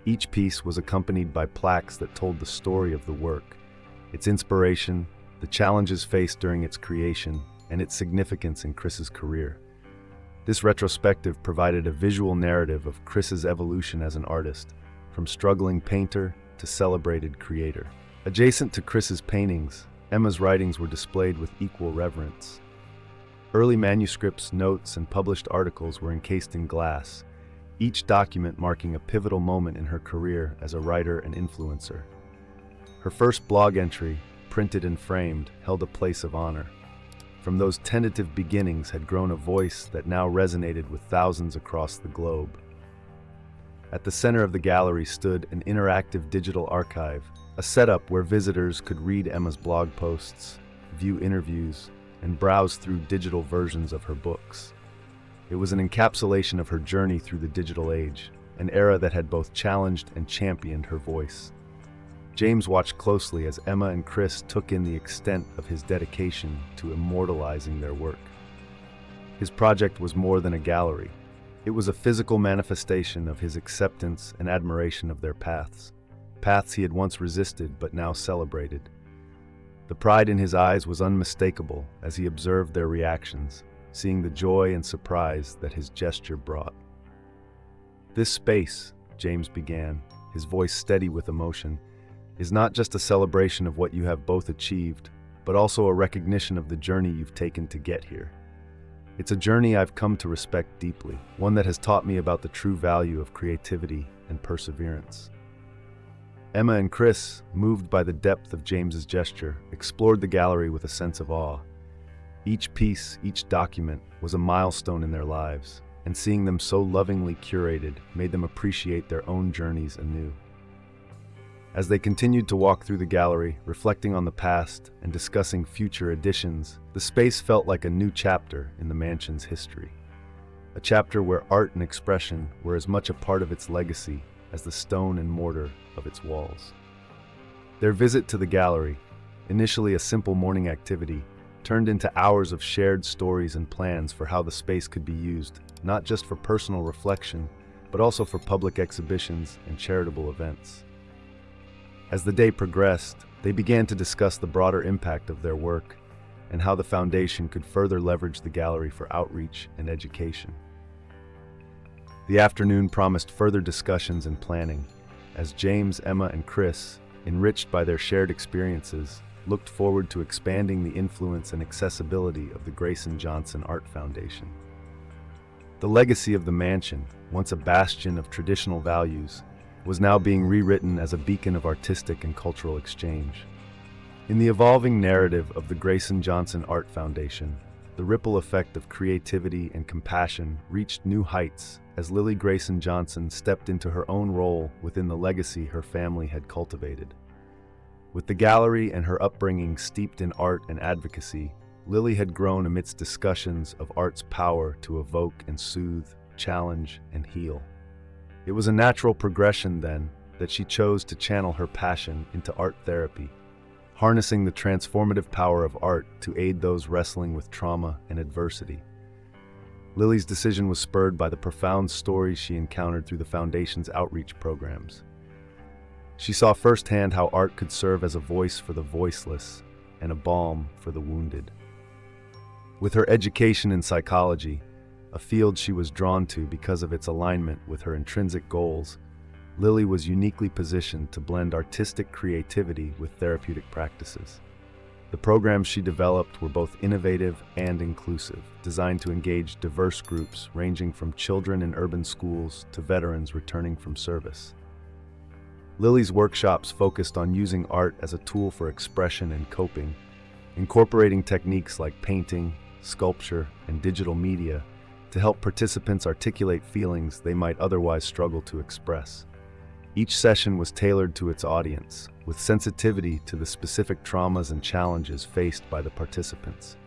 Each piece was accompanied by plaques that told the story of the work, its inspiration, the challenges faced during its creation, and its significance in Chris's career. This retrospective provided a visual narrative of Chris's evolution as an artist, from struggling painter to celebrated creator. Adjacent to Chris's paintings, Emma's writings were displayed with equal reverence. Early manuscripts, notes, and published articles were encased in glass, each document marking a pivotal moment in her career as a writer and influencer. Her first blog entry, printed and framed, held a place of honor. From those tentative beginnings had grown a voice that now resonated with thousands across the globe. At the center of the gallery stood an interactive digital archive, a setup where visitors could read Emma's blog posts, view interviews, and browse through digital versions of her books. It was an encapsulation of her journey through the digital age, an era that had both challenged and championed her voice. James watched closely as Emma and Chris took in the extent of his dedication to immortalizing their work. His project was more than a gallery. It was a physical manifestation of his acceptance and admiration of their paths he had once resisted but now celebrated. The pride in his eyes was unmistakable as he observed their reactions, seeing the joy and surprise that his gesture brought. "This space," James began, his voice steady with emotion, "is not just a celebration of what you have both achieved, but also a recognition of the journey you've taken to get here. It's a journey I've come to respect deeply, one that has taught me about the true value of creativity and perseverance." Emma and Chris, moved by the depth of James's gesture, explored the gallery with a sense of awe. Each piece, each document, was a milestone in their lives, and seeing them so lovingly curated made them appreciate their own journeys anew. As they continued to walk through the gallery, reflecting on the past and discussing future additions, the space felt like a new chapter in the mansion's history. A chapter where art and expression were as much a part of its legacy as the stone and mortar of its walls. Their visit to the gallery, initially a simple morning activity, turned into hours of shared stories and plans for how the space could be used, not just for personal reflection, but also for public exhibitions and charitable events. As the day progressed, they began to discuss the broader impact of their work and how the foundation could further leverage the gallery for outreach and education. The afternoon promised further discussions and planning, as James, Emma, and Chris, enriched by their shared experiences, looked forward to expanding the influence and accessibility of the Grayson Johnson Art Foundation. The legacy of the mansion, once a bastion of traditional values, was now being rewritten as a beacon of artistic and cultural exchange. In the evolving narrative of the Grayson Johnson Art Foundation, the ripple effect of creativity and compassion reached new heights as Lily Grayson Johnson stepped into her own role within the legacy her family had cultivated. With the gallery and her upbringing steeped in art and advocacy, Lily had grown amidst discussions of art's power to evoke and soothe, challenge, and heal. It was a natural progression, then, that she chose to channel her passion into art therapy, harnessing the transformative power of art to aid those wrestling with trauma and adversity. Lily's decision was spurred by the profound stories she encountered through the Foundation's outreach programs. She saw firsthand how art could serve as a voice for the voiceless and a balm for the wounded. With her education in psychology, a field she was drawn to because of its alignment with her intrinsic goals, Lily was uniquely positioned to blend artistic creativity with therapeutic practices. The programs she developed were both innovative and inclusive, designed to engage diverse groups ranging from children in urban schools to veterans returning from service. Lily's workshops focused on using art as a tool for expression and coping, incorporating techniques like painting, sculpture, and digital media to help participants articulate feelings they might otherwise struggle to express. Each session was tailored to its audience, with sensitivity to the specific traumas and challenges faced by the participants.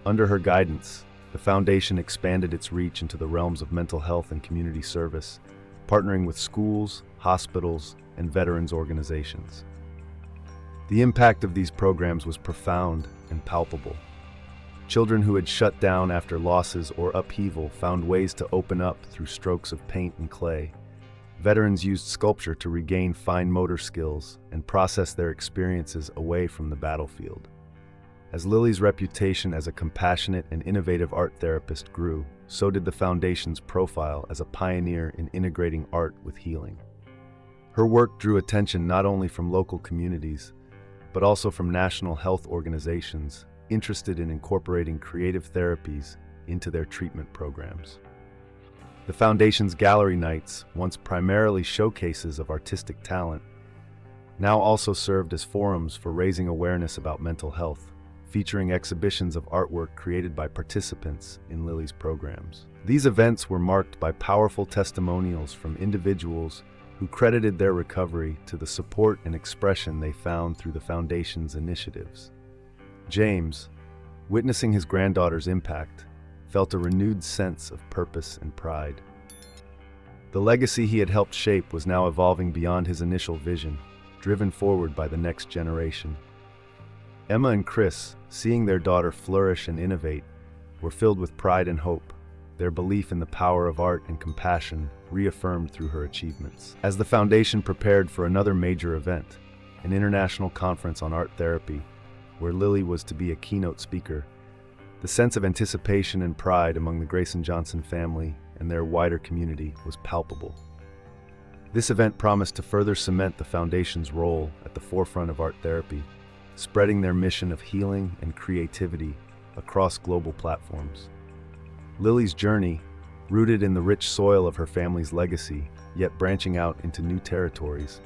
Under her guidance, the Foundation expanded its reach into the realms of mental health and community service, partnering with schools, hospitals, and veterans organizations. The impact of these programs was profound and palpable. Children who had shut down after losses or upheaval found ways to open up through strokes of paint and clay. Veterans used sculpture to regain fine motor skills and process their experiences away from the battlefield. As Lily's reputation as a compassionate and innovative art therapist grew, so did the Foundation's profile as a pioneer in integrating art with healing. Her work drew attention not only from local communities, but also from national health organizations interested in incorporating creative therapies into their treatment programs. The Foundation's gallery nights, once primarily showcases of artistic talent, now also served as forums for raising awareness about mental health, featuring exhibitions of artwork created by participants in Lily's programs. These events were marked by powerful testimonials from individuals who credited their recovery to the support and expression they found through the Foundation's initiatives. James, witnessing his granddaughter's impact, felt a renewed sense of purpose and pride. The legacy he had helped shape was now evolving beyond his initial vision, driven forward by the next generation. Emma and Chris, seeing their daughter flourish and innovate, were filled with pride and hope, their belief in the power of art and compassion reaffirmed through her achievements. As the Foundation prepared for another major event, an international conference on art therapy, where Lily was to be a keynote speaker, the sense of anticipation and pride among the Grayson Johnson family and their wider community was palpable. This event promised to further cement the Foundation's role at the forefront of art therapy, spreading their mission of healing and creativity across global platforms. Lily's journey, rooted in the rich soil of her family's legacy, yet branching out into new territories,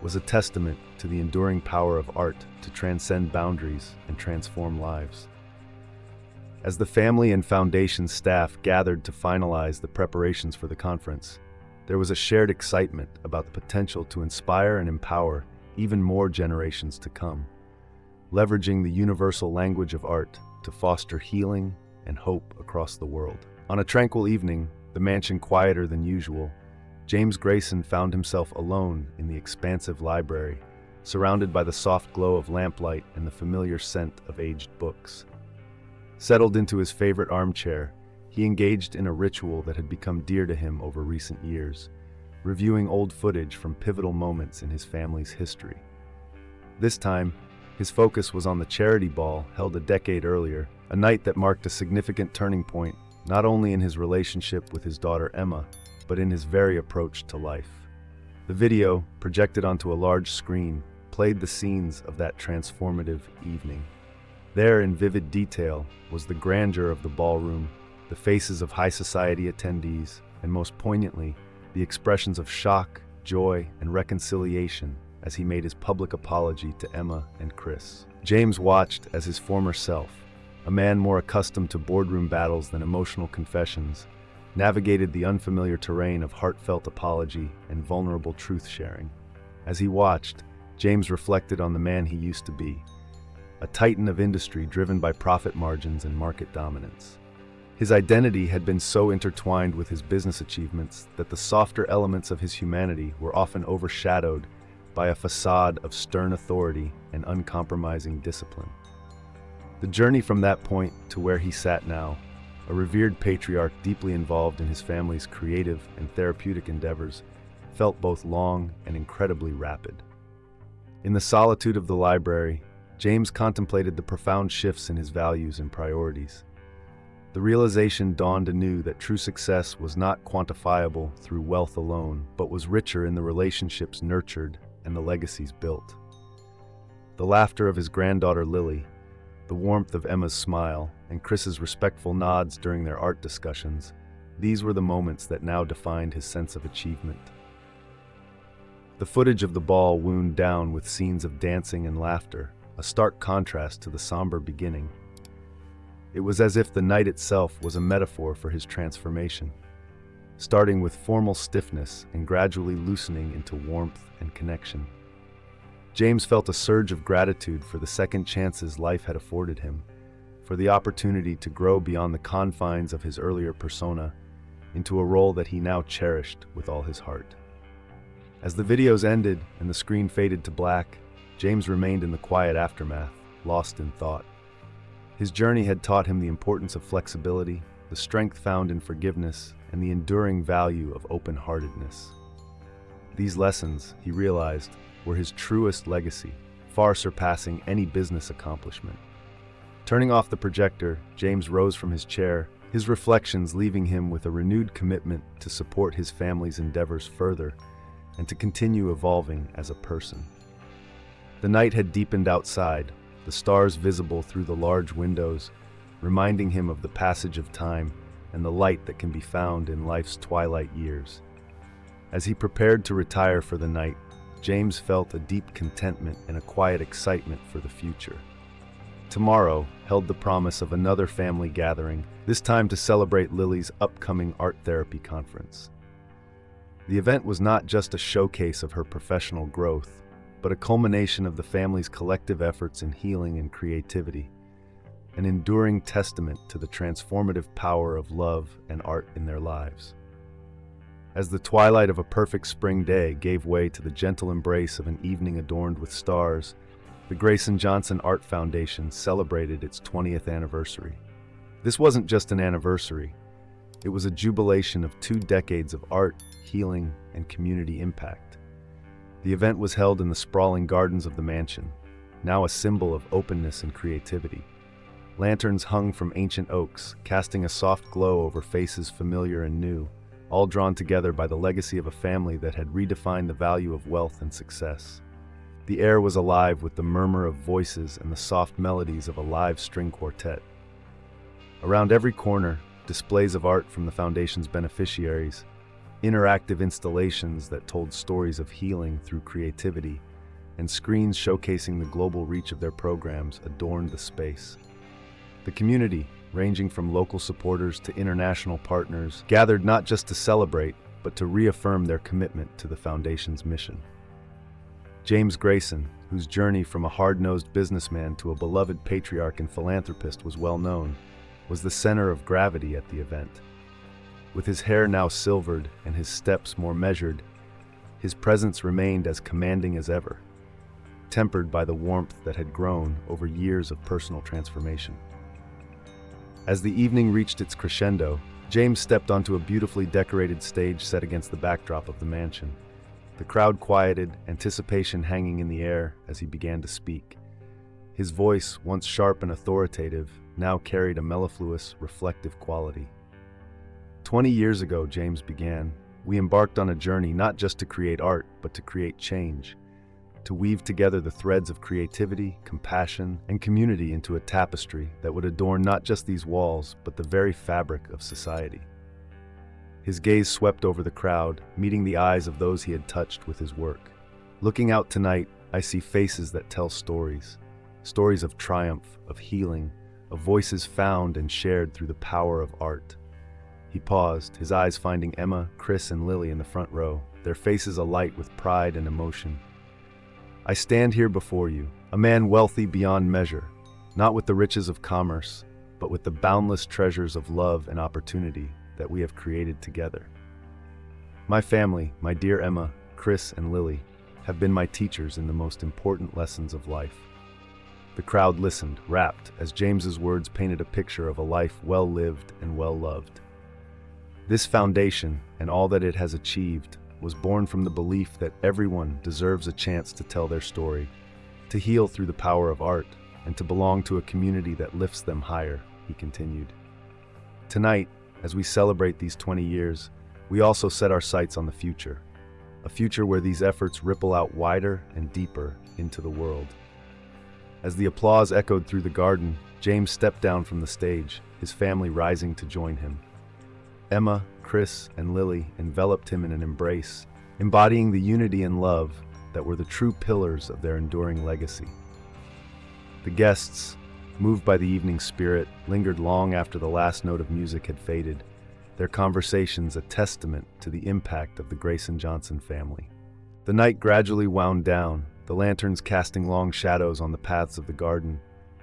was a testament to the enduring power of art to transcend boundaries and transform lives. As the family and Foundation staff gathered to finalize the preparations for the conference, there was a shared excitement about the potential to inspire and empower even more generations to come, leveraging the universal language of art to foster healing and hope across the world. On a tranquil evening, the mansion quieter than usual, James Grayson found himself alone in the expansive library, surrounded by the soft glow of lamplight and the familiar scent of aged books. Settled into his favorite armchair, he engaged in a ritual that had become dear to him over recent years, reviewing old footage from pivotal moments in his family's history. This time, his focus was on the charity ball held a decade earlier, a night that marked a significant turning point not only in his relationship with his daughter Emma, but in his very approach to life. The video, projected onto a large screen, played the scenes of that transformative evening. There, in vivid detail, was the grandeur of the ballroom, the faces of high society attendees, and most poignantly, the expressions of shock, joy, and reconciliation as he made his public apology to Emma and Chris. James watched as his former self, a man more accustomed to boardroom battles than emotional confessions, navigated the unfamiliar terrain of heartfelt apology and vulnerable truth-sharing. As he watched, James reflected on the man he used to be, a titan of industry driven by profit margins and market dominance. His identity had been so intertwined with his business achievements that the softer elements of his humanity were often overshadowed by a facade of stern authority and uncompromising discipline. The journey from that point to where he sat now, a revered patriarch deeply involved in his family's creative and therapeutic endeavors, felt both long and incredibly rapid. In the solitude of the library, James contemplated the profound shifts in his values and priorities. The realization dawned anew that true success was not quantifiable through wealth alone, but was richer in the relationships nurtured and the legacies built. The laughter of his granddaughter Lily, the warmth of Emma's smile, and Chris's respectful nods during their art discussions, these were the moments that now defined his sense of achievement. The footage of the ball wound down with scenes of dancing and laughter, a stark contrast to the somber beginning. It was as if the night itself was a metaphor for his transformation, starting with formal stiffness and gradually loosening into warmth and connection. James felt a surge of gratitude for the second chances life had afforded him, for the opportunity to grow beyond the confines of his earlier persona into a role that he now cherished with all his heart. As the videos ended and the screen faded to black, James remained in the quiet aftermath, lost in thought. His journey had taught him the importance of flexibility, the strength found in forgiveness, and the enduring value of open-heartedness. These lessons, he realized, were his truest legacy, far surpassing any business accomplishment. Turning off the projector, James rose from his chair, his reflections leaving him with a renewed commitment to support his family's endeavors further and to continue evolving as a person. The night had deepened outside, the stars visible through the large windows, reminding him of the passage of time and the light that can be found in life's twilight years. As he prepared to retire for the night, James felt a deep contentment and a quiet excitement for the future. Tomorrow held the promise of another family gathering, this time to celebrate Lily's upcoming art therapy conference. The event was not just a showcase of her professional growth, but a culmination of the family's collective efforts in healing and creativity, an enduring testament to the transformative power of love and art in their lives. As the twilight of a perfect spring day gave way to the gentle embrace of an evening adorned with stars, the Grayson Johnson Art Foundation celebrated its 20th anniversary. This wasn't just an anniversary, it was a jubilation of 2 decades of art, healing, and community impact. The event was held in the sprawling gardens of the mansion, now a symbol of openness and creativity. Lanterns hung from ancient oaks, casting a soft glow over faces familiar and new, all drawn together by the legacy of a family that had redefined the value of wealth and success. The air was alive with the murmur of voices and the soft melodies of a live string quartet. Around every corner, displays of art from the foundation's beneficiaries, interactive installations that told stories of healing through creativity, and screens showcasing the global reach of their programs adorned the space. The community, ranging from local supporters to international partners, gathered not just to celebrate, but to reaffirm their commitment to the foundation's mission. James Grayson, whose journey from a hard-nosed businessman to a beloved patriarch and philanthropist was well known, was the center of gravity at the event. With his hair now silvered and his steps more measured, his presence remained as commanding as ever, tempered by the warmth that had grown over years of personal transformation. As the evening reached its crescendo, James stepped onto a beautifully decorated stage set against the backdrop of the mansion. The crowd quieted, anticipation hanging in the air as he began to speak. His voice, once sharp and authoritative, now carried a mellifluous, reflective quality. 20 years ago, James began, we embarked on a journey not just to create art, but to create change, to weave together the threads of creativity, compassion, and community into a tapestry that would adorn not just these walls, but the very fabric of society. His gaze swept over the crowd, meeting the eyes of those he had touched with his work. Looking out tonight, I see faces that tell stories. Stories of triumph, of healing, of voices found and shared through the power of art. He paused, his eyes finding Emma, Chris, and Lily in the front row, their faces alight with pride and emotion. I stand here before you, a man wealthy beyond measure, not with the riches of commerce, but with the boundless treasures of love and opportunity that we have created together. My family, my dear Emma, Chris, and Lily, have been my teachers in the most important lessons of life. The crowd listened, rapt, as James's words painted a picture of a life well lived and well loved. This foundation, and all that it has achieved, was born from the belief that everyone deserves a chance to tell their story, to heal through the power of art, and to belong to a community that lifts them higher, he continued. Tonight, as we celebrate these 20 years, we also set our sights on the future, a future where these efforts ripple out wider and deeper into the world. As the applause echoed through the garden, James stepped down from the stage, his family rising to join him. Emma, Chris, and Lily enveloped him in an embrace, embodying the unity and love that were the true pillars of their enduring legacy. The guests, moved by the evening spirit, lingered long after the last note of music had faded, their conversations a testament to the impact of the Grayson Johnson family. The night gradually wound down, the lanterns casting long shadows on the paths of the garden,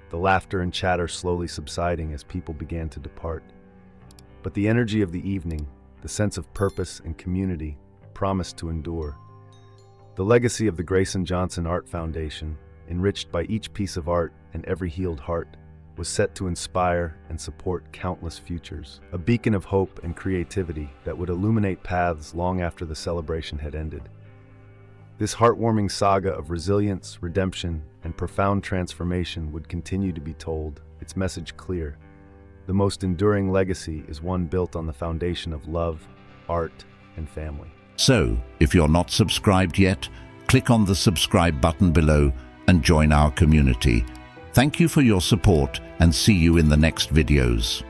the laughter and chatter slowly subsiding as people began to depart. But the energy of the evening, the sense of purpose and community, promised to endure. The legacy of the Grayson Johnson Art Foundation, enriched by each piece of art and every healed heart, was set to inspire and support countless futures, a beacon of hope and creativity that would illuminate paths long after the celebration had ended. This heartwarming saga of resilience, redemption, and profound transformation would continue to be told, its message clear. The most enduring legacy is one built on the foundation of love, art, and family. So, if you're not subscribed yet, click on the subscribe button below and join our community. Thank you for your support and see you in the next videos.